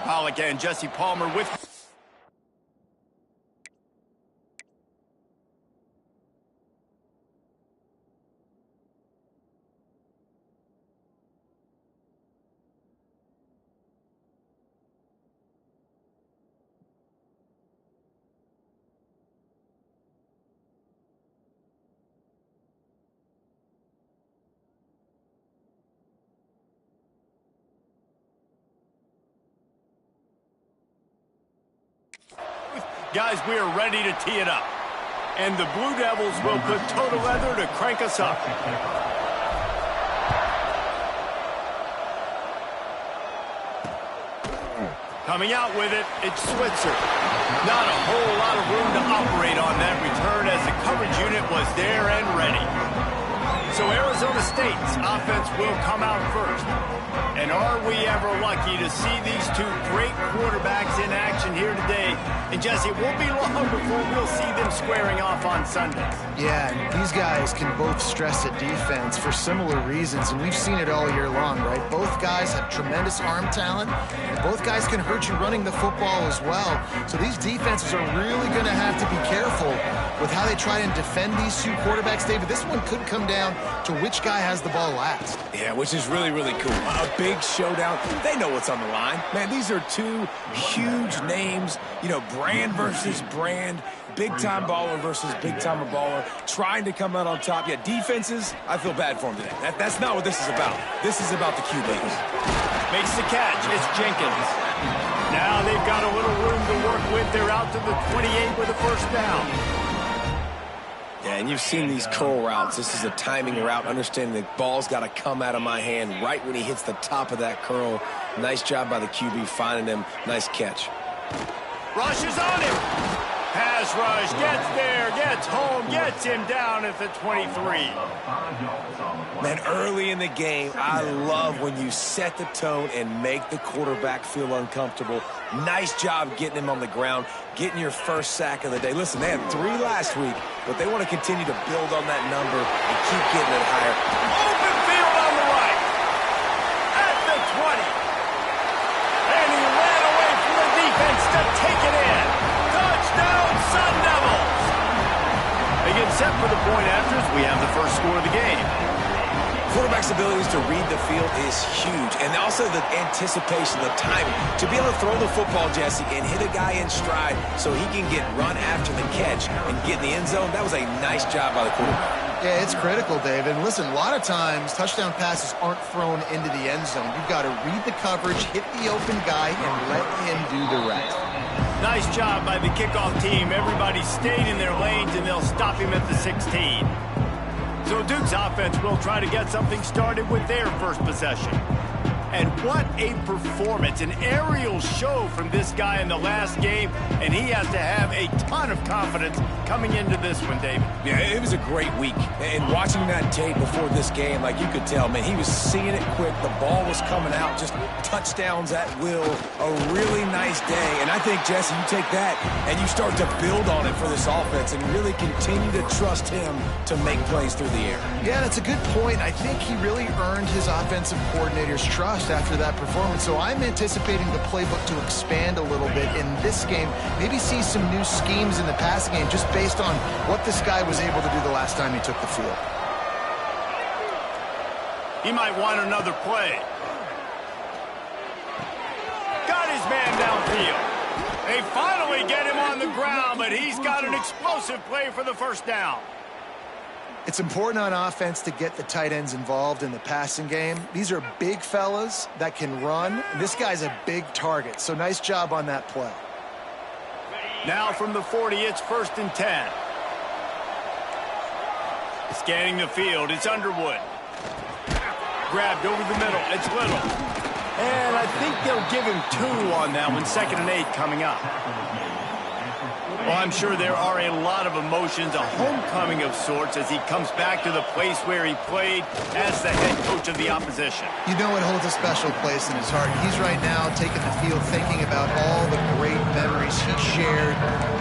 Pollock and Jesse Palmer with... Guys, we are ready to tee it up. And the Blue Devils will put total leather to crank us up. Coming out with it, it's Switzer. Not a whole lot of room to operate on that return as the coverage unit was there and ready. So Arizona State's offense will come out first. And are we ever lucky to see these two great quarterbacks in action here today? And Jesse, it won't be long before we'll see them squaring off on Sundays. Yeah, and these guys can both stress a defense for similar reasons, and we've seen it all year long, right? Both guys have tremendous arm talent, and both guys can hurt you running the football as well. So these defenses are really going to have to be careful with how they try and defend these two quarterbacks, David. This one could come down to which guy has the ball last. Yeah, which is really, really cool. A big showdown. They know what's on the line. Man, these are two huge names, you know, brand versus brand, big-time baller versus big-time baller, trying to come out on top. Yeah, defenses, I feel bad for them today. That's not what this is about. This is about the QBs. Makes the catch. It's Jenkins. Now they've got a little room to work with. They're out to the 28 with a first down. Yeah, and you've seen these curl routes. This is a timing route, understanding the ball's got to come out of my hand right when he hits the top of that curl. Nice job by the QB finding him. Nice catch. Rush is on him. Pass rush, gets there, gets home, gets him down at the 23. Man, early in the game, I love when you set the tone and make the quarterback feel uncomfortable. Nice job getting him on the ground, getting your first sack of the day. Listen, they had 3 last week, but they want to continue to build on that number and keep getting it higher. Open field on the right. At the 20. And he ran away from the defense to take it in. Touchdown, Sun Devils. They get set for the point afters. We have the first score of the game. Quarterback's abilities to read the field is huge, and also the anticipation, the timing. To be able to throw the football, Jesse, and hit a guy in stride so he can get run after the catch and get in the end zone, that was a nice job by the quarterback. Yeah, it's critical, Dave. And listen, a lot of times touchdown passes aren't thrown into the end zone. You've got to read the coverage, hit the open guy, and let him do the rest. Nice job by the kickoff team. Everybody stayed in their lanes, and they'll stop him at the 16. So Duke's offense will try to get something started with their first possession. And what a performance, an aerial show from this guy in the last game, and he has to have a ton of confidence coming into this one, David. Yeah, it was a great week. And watching that tape before this game, like you could tell, man, he was seeing it quick. The ball was coming out, just touchdowns at will. A really nice day. And I think, Jesse, you take that and you start to build on it for this offense and really continue to trust him to make plays through the air. Yeah, that's a good point. I think he really earned his offensive coordinator's trust after that performance. So I'm anticipating the playbook to expand a little bit in this game. Maybe see some new schemes in the passing game just based on what this guy was able to do the last time he took the field. He might want another play. Got his man downfield. They finally get him on the ground, but he's got an explosive play for the first down. It's important on offense to get the tight ends involved in the passing game. These are big fellas that can run. This guy's a big target, so nice job on that play. Now from the 40, it's 1st and 10. Scanning the field, it's Underwood. Grabbed over the middle, it's Little. And I think they'll give him 2 on that one, 2nd and 8 coming up. Well, I'm sure there are a lot of emotions, a homecoming of sorts as he comes back to the place where he played as the head coach of the opposition. You know it holds a special place in his heart. He's right now taking the field thinking about all the great great memories he shared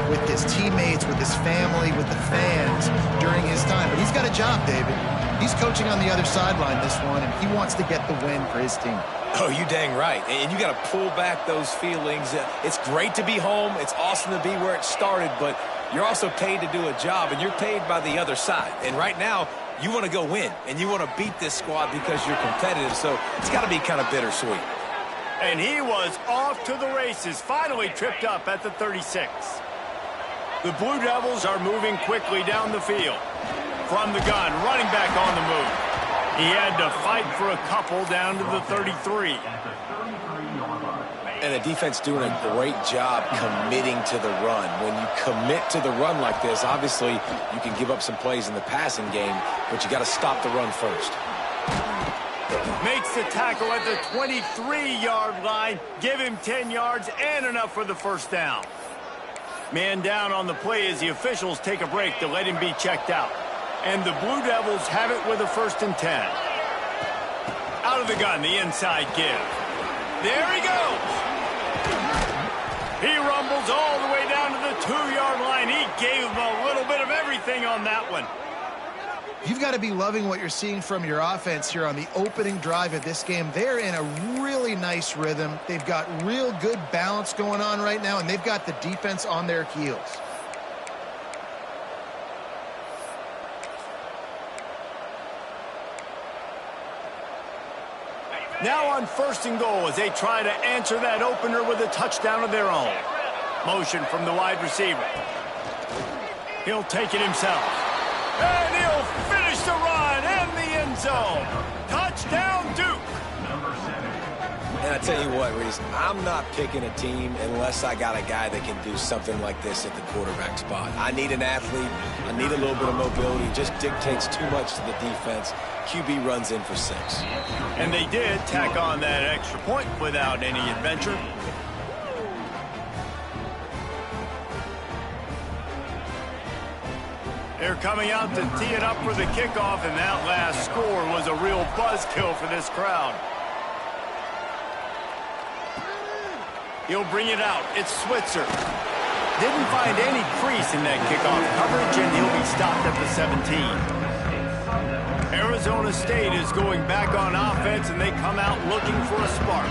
with his teammates, with his family, with the fans during his time. But he's got a job, David. He's coaching on the other sideline this one, and he wants to get the win for his team. Oh, you dang right. And you got to pull back those feelings. It's great to be home. It's awesome to be where it started, but you're also paid to do a job, and you're paid by the other side. And right now, you want to go win, and you want to beat this squad because you're competitive, so it's got to be kind of bittersweet. And he was off to the races, finally tripped up at the 36. The Blue Devils are moving quickly down the field. From the gun, running back on the move. He had to fight for a couple down to the 33. And the defense doing a great job committing to the run. When you commit to the run like this, obviously you can give up some plays in the passing game, but you got to stop the run first. Makes the tackle at the 23-yard line. Give him 10 yards and enough for the first down. Man down on the play as the officials take a break to let him be checked out. And the Blue Devils have it with a 1st and 10. Out of the gun, the inside give. There he goes. He rumbles all the way down to the 2-yard line. He gave him a little bit of everything on that one. You've got to be loving what you're seeing from your offense here on the opening drive of this game. They're in a really nice rhythm. They've got real good balance going on right now, and they've got the defense on their heels. Now on 1st and goal as they try to answer that opener with a touchdown of their own. Motion from the wide receiver. He'll take it himself. And he'll finish the run in the end zone. Touchdown, Duke. And I tell you what, Reese, I'm not picking a team unless I got a guy that can do something like this at the quarterback spot. I need an athlete. I need a little bit of mobility. It just dictates too much to the defense. QB runs in for 6. And they did tack on that extra point without any adventure. They're coming out to tee it up for the kickoff, and that last score was a real buzzkill for this crowd. He'll bring it out. It's Switzer. Didn't find any crease in that kickoff coverage, and he'll be stopped at the 17. Arizona State is going back on offense, and they come out looking for a spark.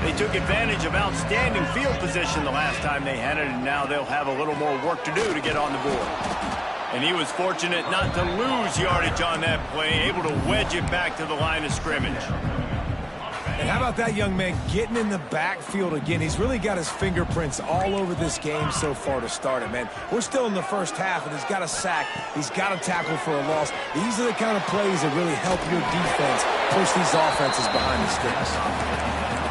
They took advantage of outstanding field position the last time they had it, and now they'll have a little more work to do to get on the board. And he was fortunate not to lose yardage on that play, able to wedge it back to the line of scrimmage. And how about that young man getting in the backfield again? He's really got his fingerprints all over this game so far to start it, man. We're still in the first half, and he's got a sack. He's got a tackle for a loss. These are the kind of plays that really help your defense push these offenses behind the sticks.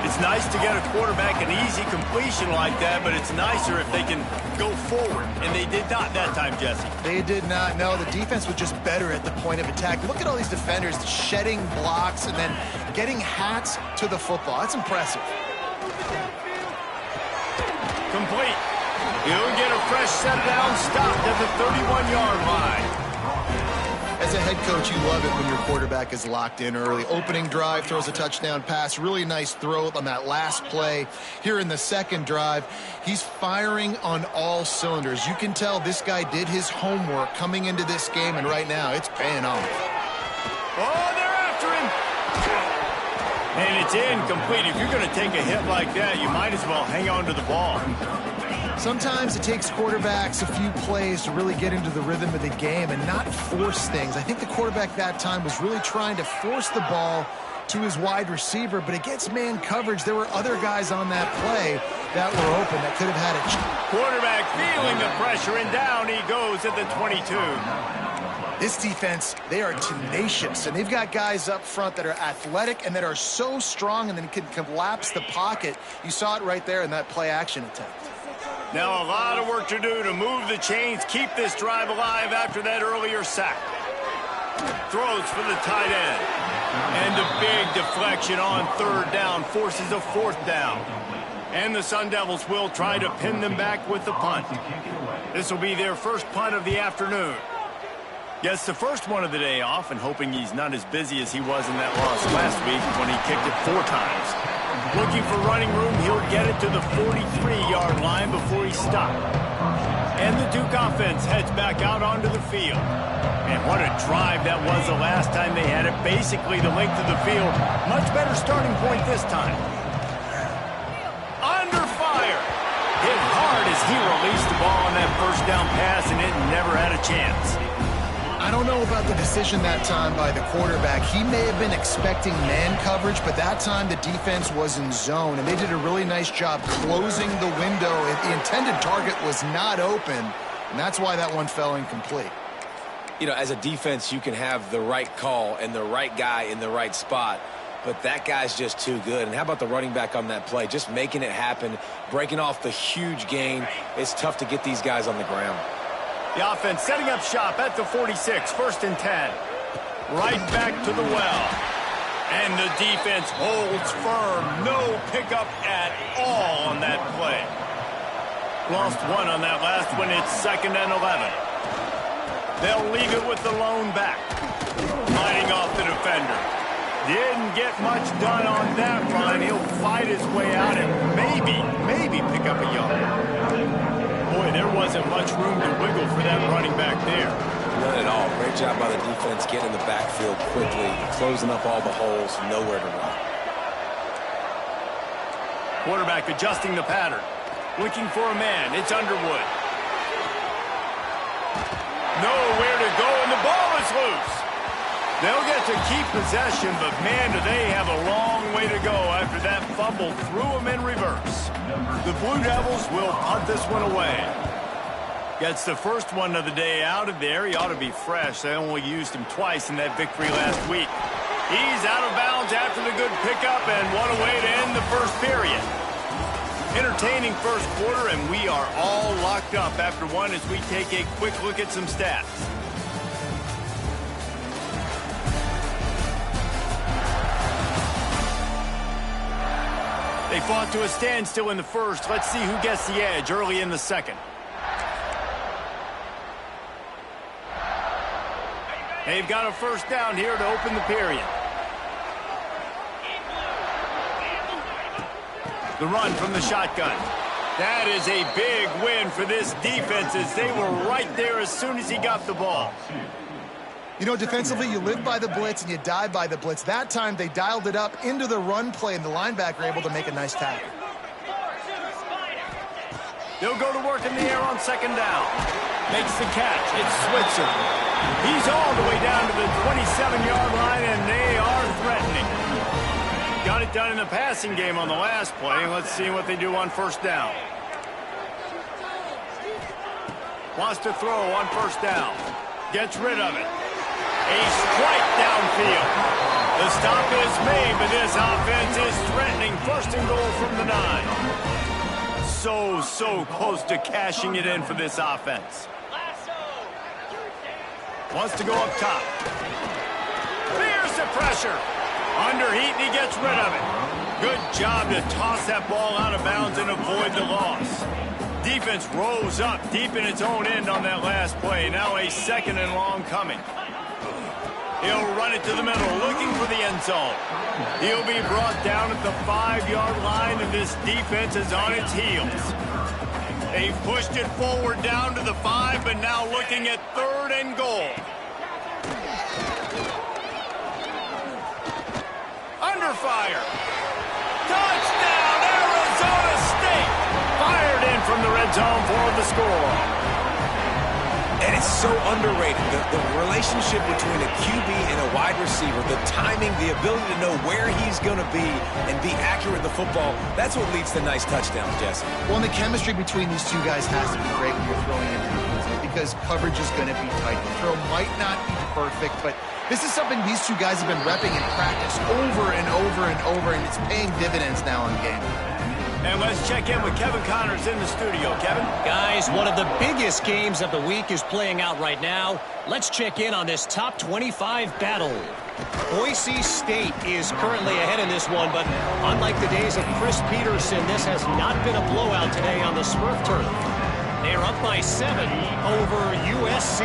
It's nice to get a quarterback an easy completion like that, but it's nicer if they can go forward. And they did not that time, Jesse. They did not. No, the defense was just better at the point of attack. Look at all these defenders shedding blocks and then getting hats to the football. That's impressive. Complete. He'll get a fresh set down, stopped at the 31-yard line. As a head coach, you love it when your quarterback is locked in early. Opening drive, throws a touchdown pass. Really nice throw on that last play. Here in the second drive, he's firing on all cylinders. You can tell this guy did his homework coming into this game, and right now it's paying off. Oh, they're after him. And it's incomplete. If you're going to take a hit like that, you might as well hang on to the ball. Sometimes it takes quarterbacks a few plays to really get into the rhythm of the game and not force things. I think the quarterback that time was really trying to force the ball to his wide receiver, but against man coverage, there were other guys on that play that were open that could have had it. Quarterback feeling the pressure, and down he goes at the 22. This defense, they are tenacious, and they've got guys up front that are athletic and that are so strong and then can collapse the pocket. You saw it right there in that play-action attempt. Now a lot of work to do to move the chains, keep this drive alive after that earlier sack. Throws for the tight end. And a big deflection on 3rd down forces a 4th down. And the Sun Devils will try to pin them back with the punt. This will be their first punt of the afternoon. Gets the first one of the day off and hoping he's not as busy as he was in that loss last week when he kicked it 4 times. Looking for running room, he'll get it to the 43-yard line before he stopped. And the Duke offense heads back out onto the field. And what a drive that was the last time they had it. Basically the length of the field. Much better starting point this time. Under fire. Hit hard as he released the ball on that first down pass, and it never had a chance. I don't know about the decision that time by the quarterback. He may have been expecting man coverage, but that time the defense was in zone, and they did a really nice job closing the window. The intended target was not open, and that's why that one fell incomplete. You know, as a defense, you can have the right call and the right guy in the right spot, but that guy's just too good. And how about the running back on that play? Just making it happen, breaking off the huge gain. It's tough to get these guys on the ground. The offense setting up shop at the 46, 1st and 10. Right back to the well. And the defense holds firm. No pickup at all on that play. Lost 1 on that last one. It's 2nd and 11. They'll leave it with the lone back. Fighting off the defender. Didn't get much done on that run. He'll fight his way out and maybe pick up a yard. Boy, there wasn't much room to wiggle for that running back there. None at all. Great job by the defense getting in the backfield quickly, closing up all the holes, nowhere to run. Quarterback adjusting the pattern. Looking for a man. It's Underwood. Nowhere to go, and the ball is loose. They'll get to keep possession, but man, do they have a long way to go after that fumble threw them in reverse. The Blue Devils will punt this one away. Gets the first one of the day out of there. He ought to be fresh. They only used him twice in that victory last week. He's out of bounds after the good pickup, and what a way to end the first period. Entertaining first quarter, and we are all locked up after one as we take a quick look at some stats. They fought to a standstill in the first. Let's see who gets the edge early in the second. They've got a first down here to open the period. The run from the shotgun. That is a big win for this defense as they were right there as soon as he got the ball. You know, defensively, you live by the blitz and you die by the blitz. That time, they dialed it up into the run play, and the linebacker able to make a nice tackle. They'll go to work in the air on 2nd down. Makes the catch. It's Switzer. He's all the way down to the 27-yard line, and they are threatening. Got it done in the passing game on the last play. Let's see what they do on 1st down. Wants to throw on 1st down. Gets rid of it. A strike downfield. The stop is made, but this offense is threatening. 1st and goal from the 9. So close to cashing it in for this offense. Wants to go up top. Fears the pressure. Under heat, and he gets rid of it. Good job to toss that ball out of bounds and avoid the loss. Defense rose up deep in its own end on that last play. Now a 2nd and long coming. He'll run it to the middle, looking for the end zone. He'll be brought down at the 5-yard line, and this defense is on its heels. They've pushed it forward down to the 5, but now looking at 3rd and goal. Under fire. Touchdown, Arizona State! Fired in from the red zone for the score. And it's so underrated, the relationship between a QB and a wide receiver, the timing, the ability to know where he's going to be and be accurate with the football, that's what leads to nice touchdowns, Jesse. Well, and the chemistry between these two guys has to be great when you're throwing in because coverage is going to be tight. The throw might not be perfect, but this is something these two guys have been repping in practice over and over and over, and it's paying dividends now in game. And let's check in with Kevin Connors in the studio. Kevin? Guys, one of the biggest games of the week is playing out right now. Let's check in on this top 25 battle. Boise State is currently ahead in this one, but unlike the days of Chris Peterson, this has not been a blowout today on the Smurf turf. They are up by 7 over USC.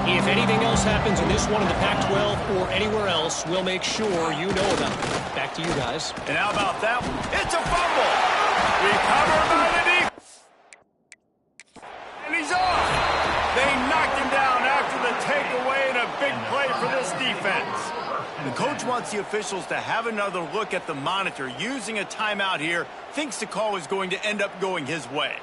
If anything else happens in this one in the Pac-12 or anywhere else, we'll make sure you know about it. Back to you guys. And how about that one? It's a fumble. Recovered by the defense. And he's off. They knocked him down after the takeaway, and a big play for this defense. The coach wants the officials to have another look at the monitor. Using a timeout here, thinks the call is going to end up going his way.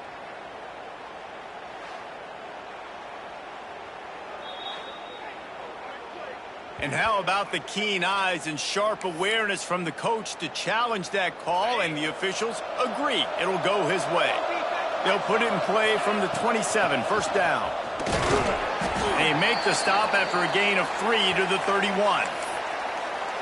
And how about the keen eyes and sharp awareness from the coach to challenge that call, and the officials agree it'll go his way. They'll put it in play from the 27, first down. They make the stop after a gain of 3 to the 31.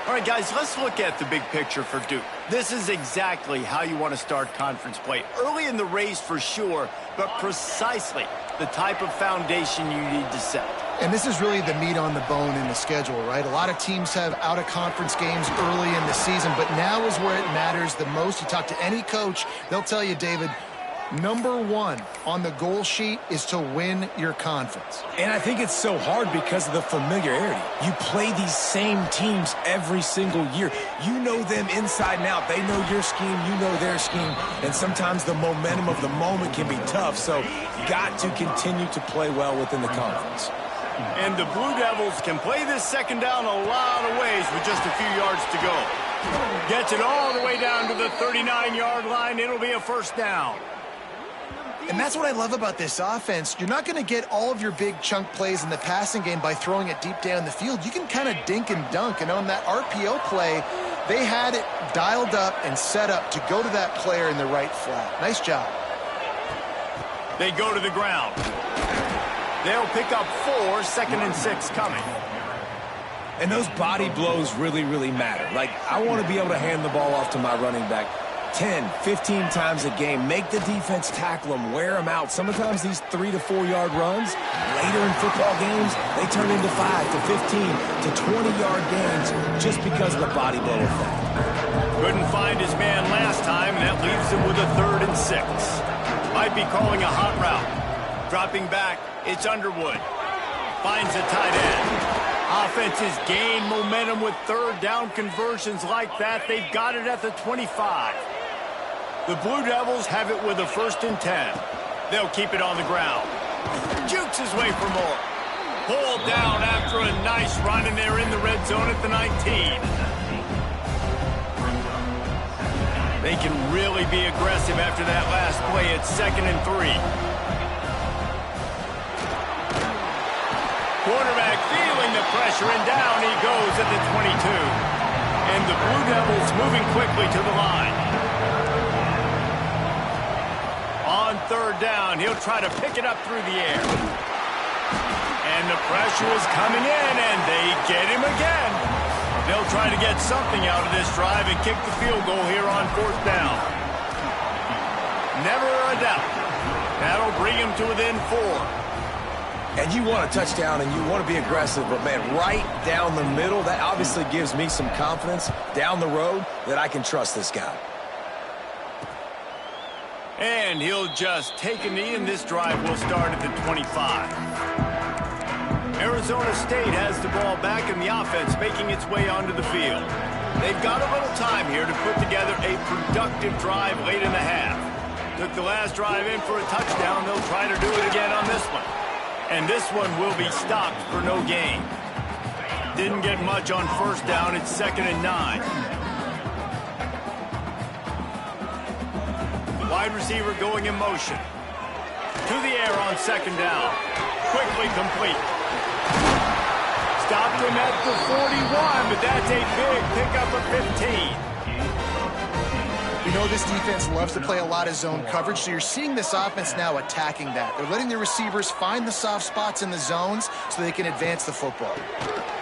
All right, guys, let's look at the big picture for Duke. This is exactly how you want to start conference play. Early in the race for sure, but precisely the type of foundation you need to set. And this is really the meat on the bone in the schedule, right? A lot of teams have out-of-conference games early in the season, but now is where it matters the most. You talk to any coach, they'll tell you, David, number one on the goal sheet is to win your conference. And I think it's so hard because of the familiarity. You play these same teams every single year. You know them inside and out. They know your scheme, you know their scheme, and sometimes the momentum of the moment can be tough, so you got to continue to play well within the conference. And the Blue Devils can play this second down a lot of ways with just a few yards to go. Gets it all the way down to the 39-yard line. It'll be a first down. And that's what I love about this offense. You're not going to get all of your big chunk plays in the passing game by throwing it deep down the field. You can kind of dink and dunk. And on that RPO play, they had it dialed up and set up to go to that player in the right flat. Nice job. They go to the ground. They'll pick up 4, second and 6 coming. And those body blows really, really matter. Like, I want to be able to hand the ball off to my running back 10, 15 times a game. Make the defense tackle them, wear them out. Sometimes these 3 to 4 yard runs, later in football games, they turn into 5 to 15 to 20-yard gains just because of the body blow effect. Couldn't find his man last time, and that leaves him with a 3rd and 6. Might be calling a hot route. Dropping back, it's Underwood. Finds a tight end. Offenses gain momentum with 3rd down conversions like that. They've got it at the 25. The Blue Devils have it with a 1st and 10. They'll keep it on the ground. Jukes his way for more. Pulled down after a nice run, and they're in the red zone at the 19. They can really be aggressive after that last play. It's 2nd and 3. Quarterback feeling the pressure, and down he goes at the 22. And the Blue Devils moving quickly to the line. On 3rd down, he'll try to pick it up through the air. And the pressure is coming in, and they get him again. They'll try to get something out of this drive and kick the field goal here on 4th down. Never a doubt. That'll bring him to within 4. And you want a touchdown and you want to be aggressive, but, man, right down the middle, that obviously gives me some confidence down the road that I can trust this guy. And he'll just take a knee, and this drive will start at the 25. Arizona State has the ball back, and the offense making its way onto the field. They've got a little time here to put together a productive drive late in the half. Took the last drive in for a touchdown. They'll try to do it again on this one. And this one will be stopped for no gain. Didn't get much on 1st down. It's 2nd and 9. Wide receiver going in motion. To the air on 2nd down. Quickly complete. Stopped him at the 41, but that's a big pickup of 15. You know this defense loves to play a lot of zone coverage, so you're seeing this offense now attacking that. They're letting the receivers find the soft spots in the zones so they can advance the football.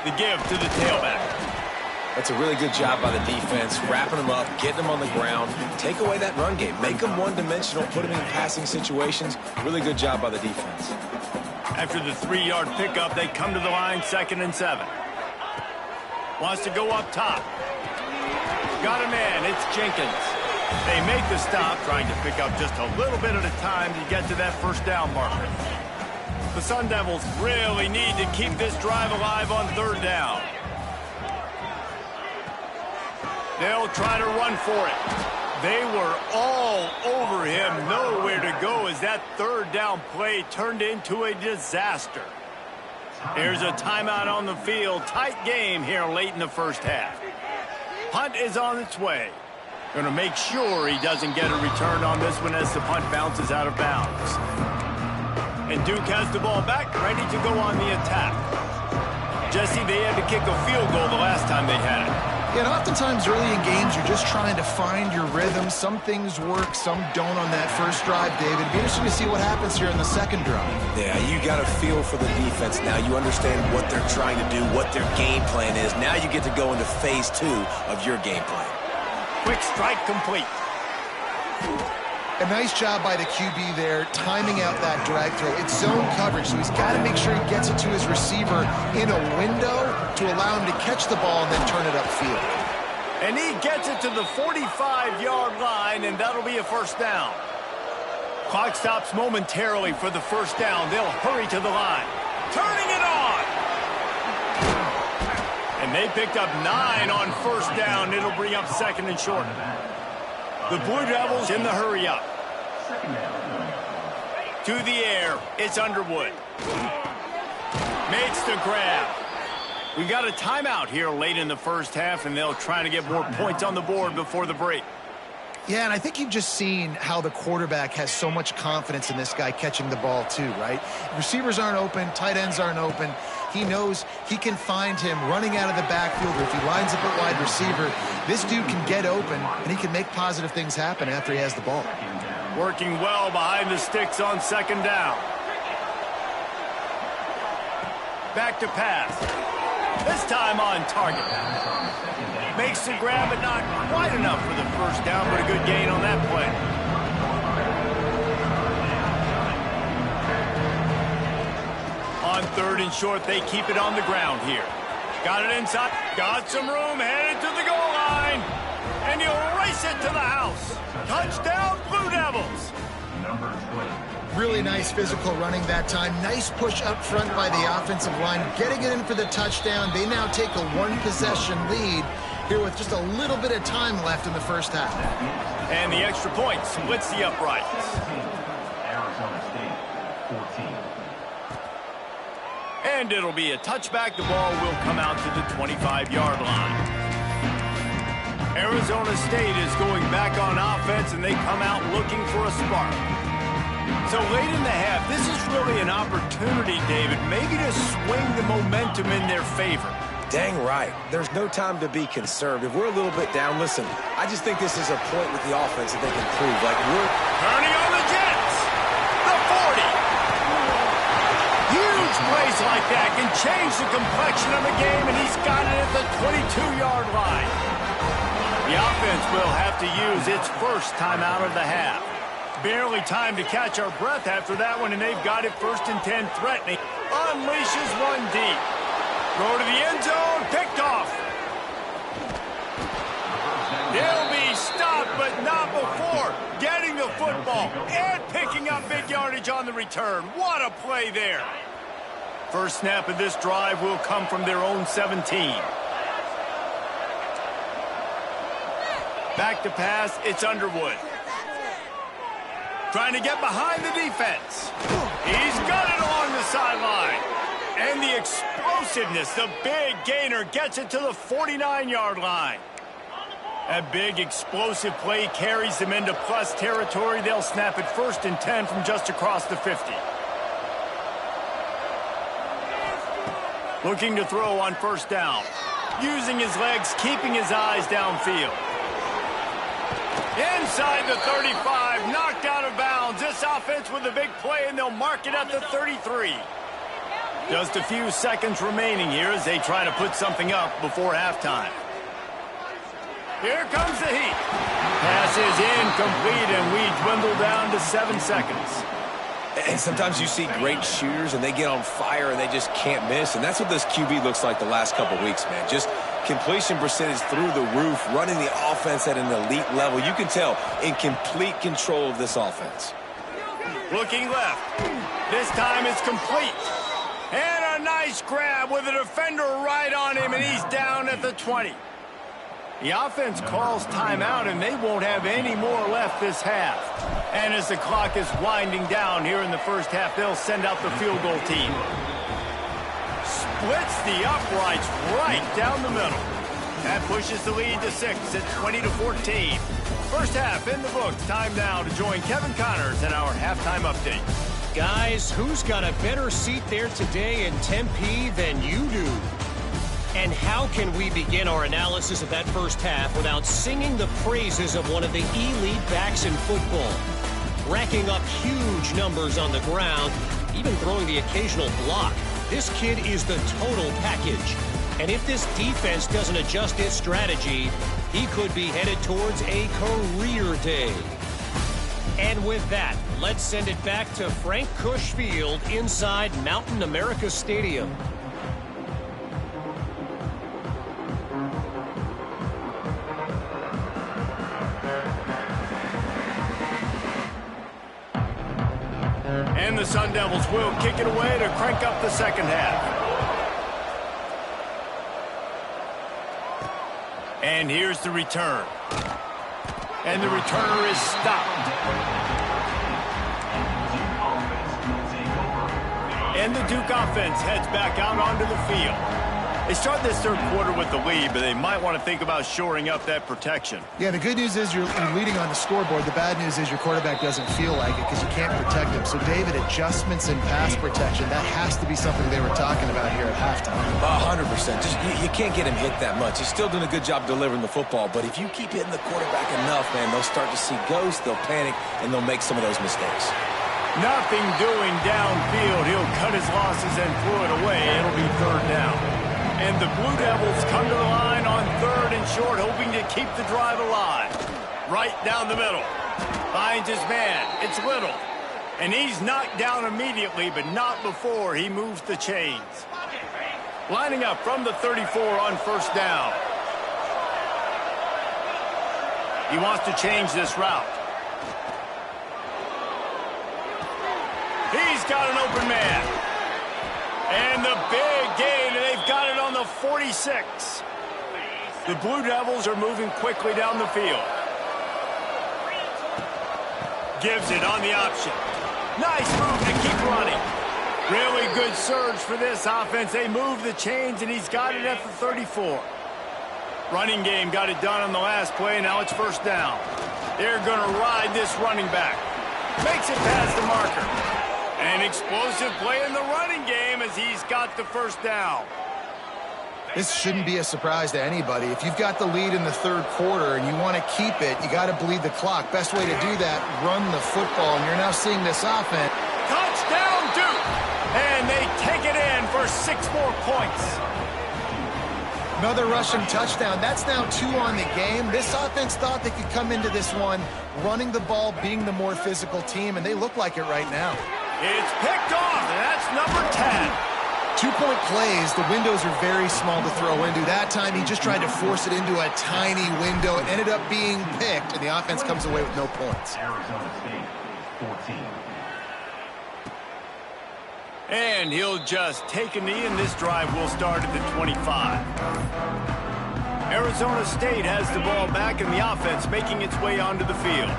The give to the tailback. That's a really good job by the defense, wrapping them up, getting them on the ground, take away that run game, make them one-dimensional, put them in passing situations. Really good job by the defense. After the 3-yard pickup, they come to the line, 2nd and 7. Wants to go up top. Got a man, it's Jenkins. They make the stop, trying to pick up just a little bit at a time to get to that 1st down marker. The Sun Devils really need to keep this drive alive on third down. They'll try to run for it. They were all over him, nowhere to go as that third down play turned into a disaster. Here's a timeout on the field. Tight game here late in the first half. Punt is on its way. Going to make sure he doesn't get a return on this one as the punt bounces out of bounds. And Duke has the ball back, ready to go on the attack. Jesse, they had to kick a field goal the last time they had it. Yeah, and oftentimes early in games, you're just trying to find your rhythm. Some things work, some don't on that first drive, David. It'd be interesting to see what happens here in the second drive. Yeah, you got a feel for the defense now. You understand what they're trying to do, what their game plan is. Now you get to go into phase 2 of your game plan. Quick strike complete. A nice job by the QB there, timing out that drag throw. It's zone coverage, so he's got to make sure he gets it to his receiver in a window to allow him to catch the ball and then turn it upfield. And he gets it to the 45-yard line, and that'll be a first down. Clock stops momentarily for the first down. They'll hurry to the line. Turning it on! And they picked up 9 on first down. It'll bring up second and short. The Blue Devils in the hurry up. To the air, it's Underwood. Makes the grab. We got a timeout here late in the first half, and they'll try to get more points on the board before the break. Yeah, and I think you've just seen how the quarterback has so much confidence in this guy catching the ball too, right? Receivers aren't open, tight ends aren't open. He knows he can find him running out of the backfield, or if he lines up at wide receiver, this dude can get open, and he can make positive things happen after he has the ball. Working well behind the sticks on second down. Back to pass. This time on target. Makes the grab, but not quite enough for the first down, but a good gain on that play. On third and short, they keep it on the ground here. Got it inside, got some room, headed to the goal line. And he'll race it to the house. Touchdown, Blue Devils. Really nice physical running that time. Nice push up front by the offensive line, getting it in for the touchdown. They now take a one-possession lead here with just a little bit of time left in the first half. And the extra point splits the uprights. And it'll be a touchback. The ball will come out to the 25-yard line. Arizona State is going back on offense, and they come out looking for a spark. So late in the half, this is really an opportunity, David, maybe to swing the momentum in their favor. Dang right. There's no time to be conservative. We're a little bit down. Listen, I just think this is a point with the offense that they can prove. Like, we're turning on the Jets. The 40. Huge plays like that can change the complexion of the game, and he's got it at the 22-yard line. The offense will have to use its first timeout of the half. Barely time to catch our breath after that one, and they've got it first and 10 threatening. Unleashes one deep. Throw to the end zone, picked off. He'll be stopped, but not before getting the football and picking up big yardage on the return. What a play there. First snap of this drive will come from their own 17. Back to pass, it's Underwood. Trying to get behind the defense. He's got it along the sideline. And the explosiveness, the big gainer gets it to the 49-yard line. That big explosive play carries them into plus territory. They'll snap it first and 10 from just across the 50. Looking to throw on first down. Using his legs, keeping his eyes downfield. Inside the 35, knocked out of bounds. This offense with a big play, and they'll mark it at the 33. Just a few seconds remaining here as they try to put something up before halftime. Here comes the heat. Pass is incomplete, and we dwindle down to 7 seconds. And sometimes you see great shooters, and they get on fire, and they just can't miss. And that's what this QB looks like the last couple weeks, man. Just completion percentage through the roof, running the offense at an elite level. You can tell in complete control of this offense. Looking left. This time it's complete. And a nice grab with a defender right on him, and he's down at the 20. The offense calls timeout, and they won't have any more left this half. And as the clock is winding down here in the first half, they'll send out the field goal team. Splits the uprights right down the middle. That pushes the lead to 6 at 20-14. First half in the books. Time now to join Kevin Connors in our halftime update. Guys, who's got a better seat there today in Tempe than you do? And how can we begin our analysis of that first half without singing the praises of one of the elite backs in football? Racking up huge numbers on the ground, even throwing the occasional block. This kid is the total package. And if this defense doesn't adjust its strategy, he could be headed towards a career day. And with that, let's send it back to Frank Cush Field inside Mountain America Stadium. And the Sun Devils will kick it away to crank up the second half. And here's the return. And the returner is stopped. And the Duke offense heads back out onto the field. They start this third quarter with the lead, but they might want to think about shoring up that protection. Yeah, the good news is you're leading on the scoreboard. The bad news is your quarterback doesn't feel like it because you can't protect him. So, David, adjustments in pass protection, that has to be something they were talking about here at halftime. 100%. Just, you can't get him hit that much. He's still doing a good job delivering the football, but if you keep hitting the quarterback enough, man, they'll start to see ghosts, they'll panic, and they'll make some of those mistakes. Nothing doing downfield. He'll cut his losses and throw it away. It'll be third down. And the Blue Devils come to the line on third and short, hoping to keep the drive alive. Right down the middle. Finds his man. It's Little. And he's knocked down immediately, but not before he moves the chains. Lining up from the 34 on first down. He wants to change this route. He's got an open man. And the big gain, and they've got it on the 46. The Blue Devils are moving quickly down the field. Gives it on the option. Nice move to keep running. Really good surge for this offense. They move the chains, and he's got it at the 34. Running game got it done on the last play. Now it's first down. They're going to ride this running back. Makes it past the marker. An explosive play in the running game as he's got the first down. This shouldn't be a surprise to anybody. If you've got the lead in the third quarter and you want to keep it, you got to bleed the clock. Best way to do that, run the football. And you're now seeing this offense. Touchdown, Duke! And they take it in for 6 more points. Another rushing touchdown. That's now 2 on the game. This offense thought they could come into this one running the ball, being the more physical team, and they look like it right now. It's picked off, and that's number 10. 2-point plays, the windows are very small to throw into. That time, he just tried to force it into a tiny window. It ended up being picked, and the offense comes away with no points. Arizona State, 14. And he'll just take a knee, and this drive will start at the 25. Arizona State has the ball back, and the offense making its way onto the field.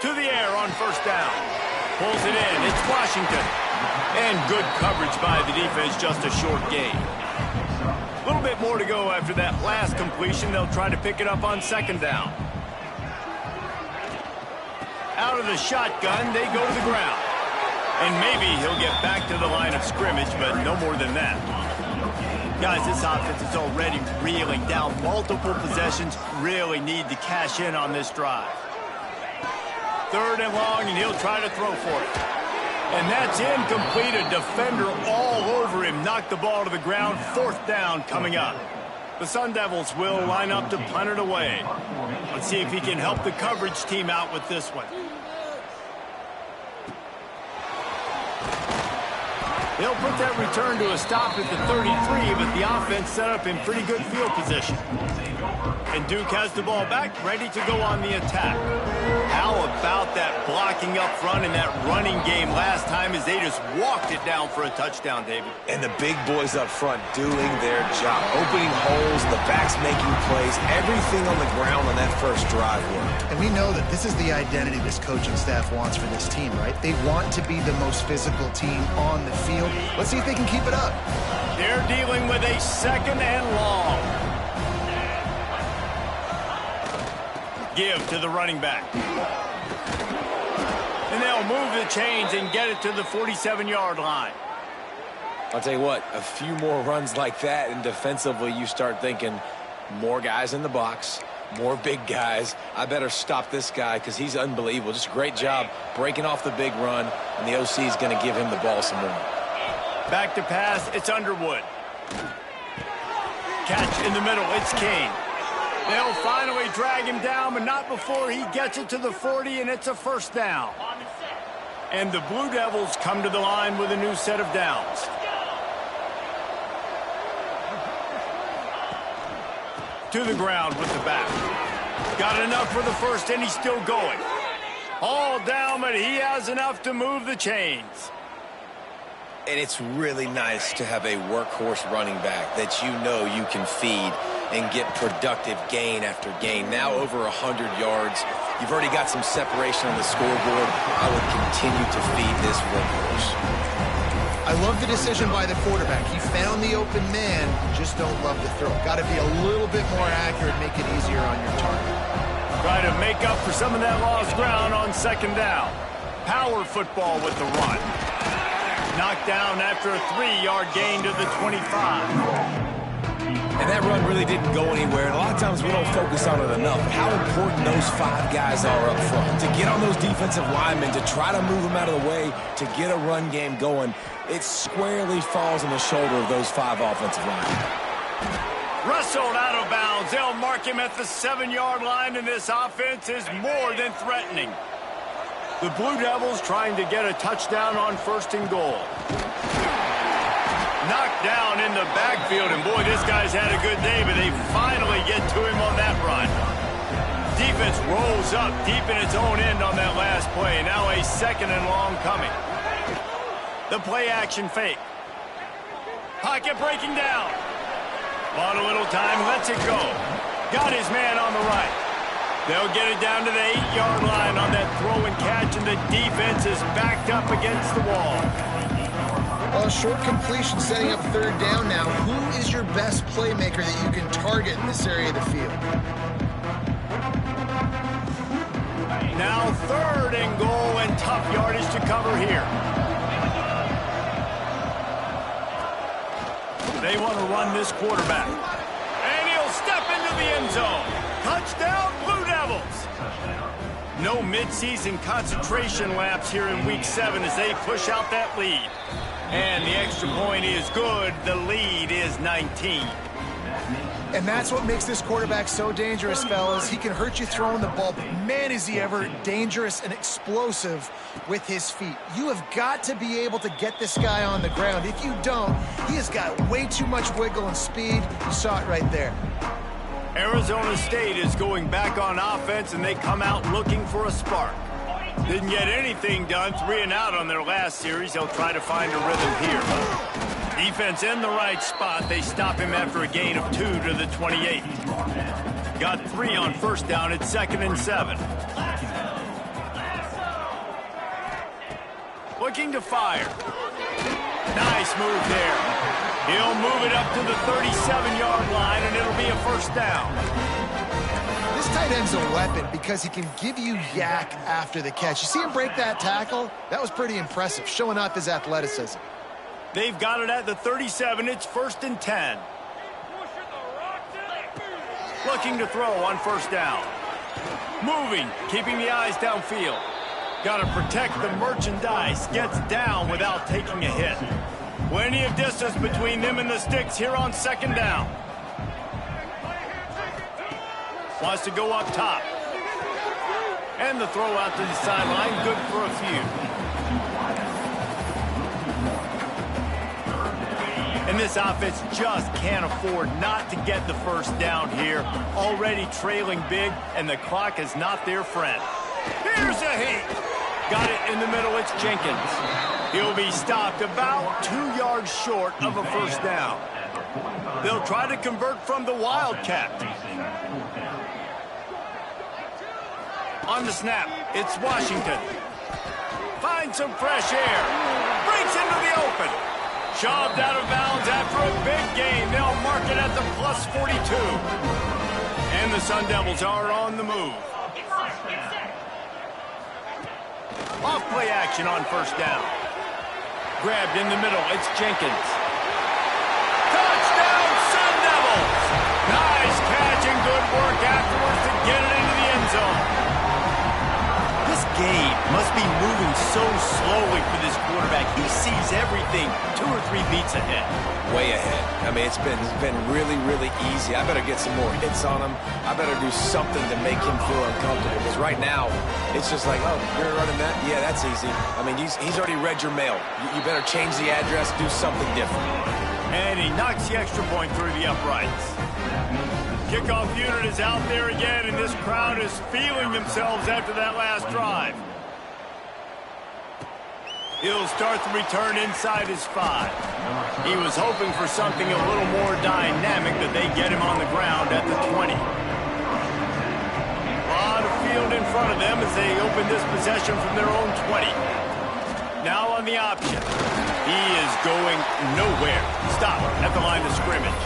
To the air on first down. Pulls it in. It's Washington. And good coverage by the defense, just a short gain. A little bit more to go after that last completion. They'll try to pick it up on second down. Out of the shotgun, they go to the ground. And maybe he'll get back to the line of scrimmage, but no more than that. Guys, this offense is already reeling down. Multiple possessions, really need to cash in on this drive. Third and long, and he'll try to throw for it. And that's incomplete. A defender all over him. Knocked the ball to the ground. Fourth down coming up. The Sun Devils will line up to punt it away. Let's see if he can help the coverage team out with this one. They'll put that return to a stop at the 33, but the offense set up in pretty good field position. And Duke has the ball back, ready to go on the attack. How about that blocking up front and that running game last time as they just walked it down for a touchdown, David? And the big boys up front doing their job, opening holes, the backs making plays, everything on the ground on that first drive worked. And we know that this is the identity this coaching staff wants for this team, right? They want to be the most physical team on the field. Let's see if they can keep it up. They're dealing with a 2nd and long. Give to the running back. And they'll move the chains and get it to the 47-yard line. I'll tell you what, a few more runs like that, and defensively you start thinking more guys in the box, more big guys. I better stop this guy because he's unbelievable. Just a great job breaking off the big run, and the OC is going to give him the ball some more. Back to pass, it's Underwood. Catch in the middle, it's King. They'll finally drag him down, but not before he gets it to the 40, and it's a first down. And the Blue Devils come to the line with a new set of downs. To the ground with the back. Got enough for the first, and he's still going. All down, but he has enough to move the chains. And it's really nice to have a workhorse running back that you know you can feed and get productive gain after gain. Now over 100 yards. You've already got some separation on the scoreboard. I would continue to feed this workhorse. I love the decision by the quarterback. He found the open man, just don't love the throw. Got to be a little bit more accurate, make it easier on your target. Try to make up for some of that lost ground on 2nd down. Power football with the run. Knocked down after a 3-yard gain to the 25. And that run really didn't go anywhere. And a lot of times we don't focus on it enough. How important those 5 guys are up front. To get on those defensive linemen, to try to move them out of the way, to get a run game going, it squarely falls on the shoulder of those 5 offensive linemen. Wrestled out of bounds. They'll mark him at the 7-yard line, and this offense is more than threatening. The Blue Devils trying to get a touchdown on 1st and goal. Knocked down in the backfield, and boy, this guy's had a good day, but they finally get to him on that run. Defense rolls up deep in its own end on that last play. Now a 2nd and long coming. The play action fake. Pocket breaking down. Bought a little time, lets it go. Got his man on the right. They'll get it down to the 8-yard line on that throw and catch, and the defense is backed up against the wall. Well, short completion setting up 3rd down now. Who is your best playmaker that you can target in this area of the field? Now 3rd and goal, and tough yardage to cover here. They want to run this quarterback. And he'll step into the end zone. Touchdown, Blue Devils. No midseason concentration laps here in Week 7 as they push out that lead. And the extra point is good. The lead is 19. And that's what makes this quarterback so dangerous, fellas. He can hurt you throwing the ball, but man, is he ever dangerous and explosive with his feet. You have got to be able to get this guy on the ground. If you don't, he has got way too much wiggle and speed. You saw it right there. Arizona State is going back on offense, and they come out looking for a spark. Didn't get anything done, 3 and out on their last series. They'll try to find a rhythm here. Defense in the right spot. They stop him after a gain of 2 to the 28. Got 3 on 1st down. It's 2nd and 7. Looking to fire. Nice move there. He'll move it up to the 37-yard line, and it'll be a 1st down. This tight end's a weapon because he can give you yak after the catch. You see him break that tackle? That was pretty impressive, showing off his athleticism. They've got it at the 37. It's 1st and 10. Looking to throw on 1st down. Moving, keeping the eyes downfield. Got to protect the merchandise. Gets down without taking a hit. Plenty of distance between them and the sticks here on 2nd down. Wants to go up top. And the throw out to the sideline. Good for a few. And this offense just can't afford not to get the first down here. Already trailing big, and the clock is not their friend. Here's a hit. Got it in the middle. It's Jenkins. He'll be stopped about 2 yards short of a first down. They'll try to convert from the Wildcat. On the snap, it's Washington. Finds some fresh air. Breaks into the open. Shoved out of bounds after a big gain. They'll mark it at the plus 42. And the Sun Devils are on the move. Off play action on first down. Grabbed in the middle. It's Jenkins. Touchdown, Sun Devils! Nice catch and good work afterwards to get it into the end zone. This game must be moving so slowly for this quarterback. He sees everything 2 or 3 beats ahead. Way ahead. I mean, it's been really, really easy. I better get some more hits on him. I better do something to make him feel uncomfortable. Because right now, it's just like, oh, you're running that? Yeah, that's easy. I mean, he's already read your mail. You better change the address, do something different. And he knocks the extra point through the uprights. Kickoff unit is out there again, and this crowd is feeling themselves after that last drive. He'll start the return inside his 5. He was hoping for something a little more dynamic, but they get him on the ground at the 20. A lot of field in front of them as they open this possession from their own 20. Now on the option. He is going nowhere. Stop at the line of scrimmage.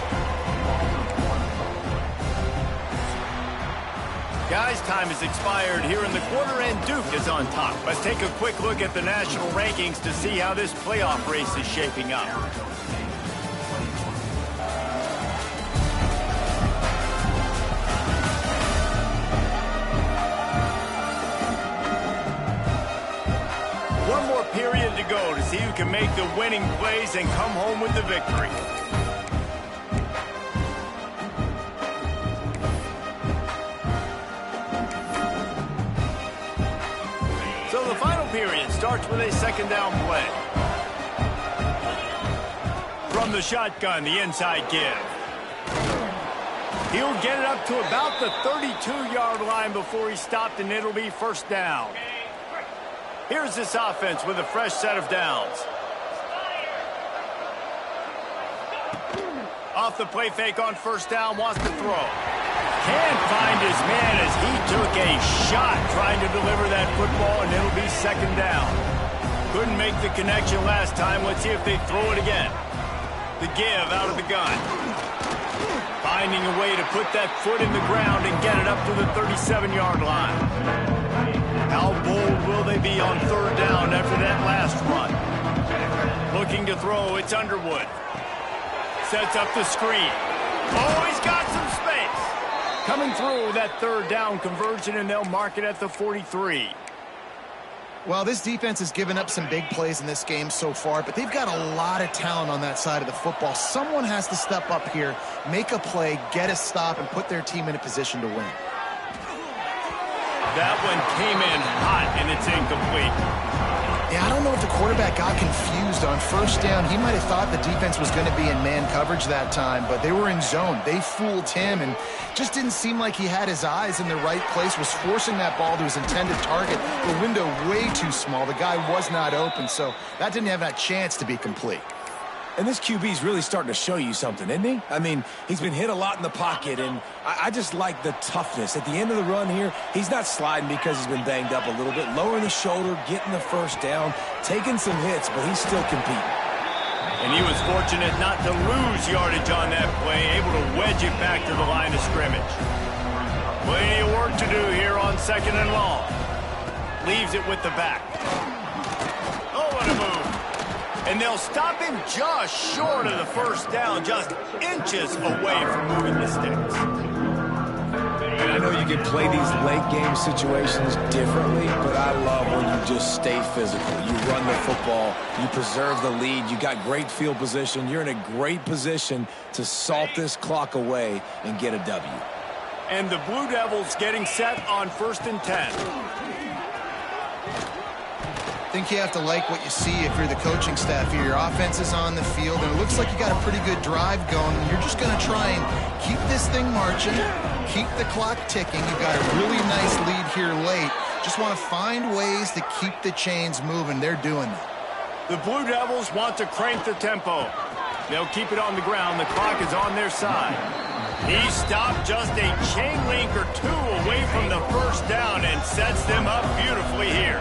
Guys, time has expired here in the quarter, and Duke is on top. Let's take a quick look at the national rankings to see how this playoff race is shaping up. One more period to go to see who can make the winning plays and come home with the victory. Period starts with a second down play. From the shotgun, the inside give. He'll get it up to about the 32-yard line before he's stopped, and it'll be first down. Here's this offense with a fresh set of downs. Off the play fake on first down, wants to throw. Can't find his man as he took a shot trying to deliver that football, and it'll be second down. Couldn't make the connection last time. Let's see if they throw it again. The give out of the gun. Finding a way to put that foot in the ground and get it up to the 37-yard line. How bold will they be on third down after that last run? Looking to throw, it's Underwood. Sets up the screen. Oh, he's got some space. Coming through that third down conversion, and they'll mark it at the 43. Well, this defense has given up some big plays in this game so far, but they've got a lot of talent on that side of the football. Someone has to step up here, make a play, get a stop, and put their team in a position to win. That one came in hot, and it's incomplete. Yeah, I don't know if the quarterback got confused on first down. He might have thought the defense was going to be in man coverage that time, but they were in zone. They fooled him, and just didn't seem like he had his eyes in the right place, was forcing that ball to his intended target. The window way too small. The guy was not open, so that didn't have that chance to be complete. And this QB's really starting to show you something, isn't he? I mean, he's been hit a lot in the pocket, and I just like the toughness. At the end of the run here, he's not sliding because he's been banged up a little bit. Lowering the shoulder, getting the first down, taking some hits, but he's still competing. And he was fortunate not to lose yardage on that play, able to wedge it back to the line of scrimmage. Plenty of work to do here on second and long. Leaves it with the back. Oh, what a move. And they'll stop him just short of the first down, just inches away from moving the sticks. And I know you can play these late game situations differently, but I love when you just stay physical. You run the football, you preserve the lead, you got great field position, you're in a great position to salt this clock away and get a W. And the Blue Devils getting set on 1st and 10. think you have to like what you see if you're the coaching staff here. Your offense is on the field, and it looks like you got a pretty good drive going. You're just going to try and keep this thing marching, keep the clock ticking. You've got a really nice lead here late. Just want to find ways to keep the chains moving. They're doing that. The Blue Devils want to crank the tempo. They'll keep it on the ground. The clock is on their side. He stopped just a chain link or two away from the first down and sets them up beautifully here.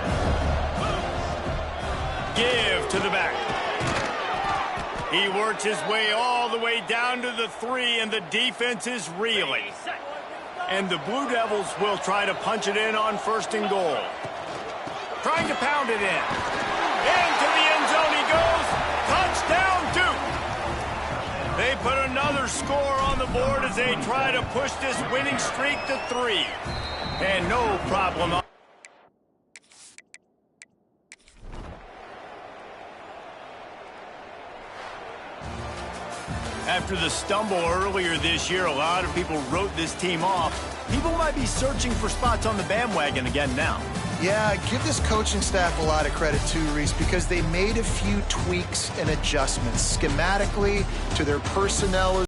Give to the back. He works his way all the way down to the 3, and the defense is reeling. And the Blue Devils will try to punch it in on 1st and goal. Trying to pound it in. Into the end zone he goes. Touchdown, Duke. They put another score on the board as they try to push this winning streak to 3. And no problem. After the stumble earlier this year, a lot of people wrote this team off. People might be searching for spots on the bandwagon again now. Yeah, give this coaching staff a lot of credit too, Reese, because they made a few tweaks and adjustments schematically to their personnel